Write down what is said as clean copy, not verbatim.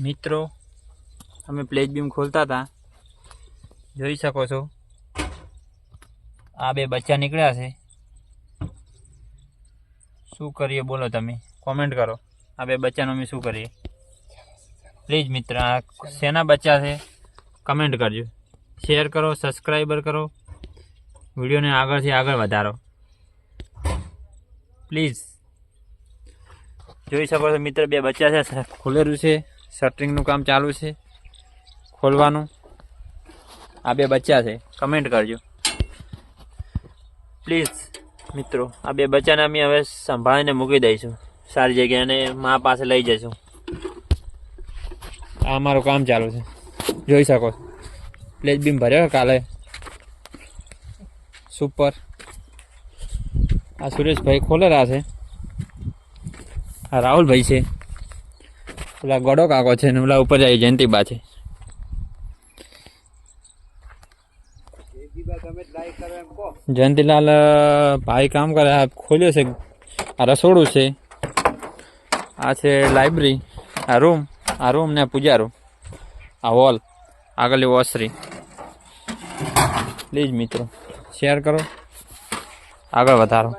મિત્રો અમે pledge beam ખોલતા હતા, જોઈ શકો છો આ બે બચ્ચા નીકળ્યા છે। શું કરીએ બોલો, તમે કોમેન્ટ કરો, આ બે બચ્ચાનો અમે શું કરીએ? પ્લીઝ મિત્ર, આ શેના બચ્ચા છે કમેન્ટ કરજો, શેર કરો, સબસ્ક્રાઈબર કરો, વિડીયોને આગળથી આગળ વધારો પ્લીઝ। જોઈ શકો છો મિત્ર, બે બચ્ચા છે, ખુલેલું છે, શટરિંગનું કામ ચાલુ છે ખોલવાનું। આ બે બચ્ચા છે, કમેન્ટ કરજો પ્લીઝ મિત્રો। આ બે બચ્ચાને અમે હવે સંભાળીને મૂકી દઈશું સારી જગ્યાએ અને મા પાસે લઈ જઈશું। આ અમારું કામ ચાલુ છે, જોઈ શકો છો। પ્લેજ બીમ ભર્યો કાલે, સુપર। આ સુરેશભાઈ ખોલેલા છે, આ રાહુલભાઈ છે, પેલા ગોડો કાકો છે ને પેલા ઉપર જાય જયંતિબા છે। જયંતિલાલ ભાઈ કામ કરે, આ ખોલ્યો છે, આ રસોડું છે, આ છે લાઇબ્રેરી, આ રૂમ ને પૂજા રૂમ, આ હોલ, આગળની ઓસરી। પ્લીઝ મિત્રો શેર કરો, આગળ વધારો।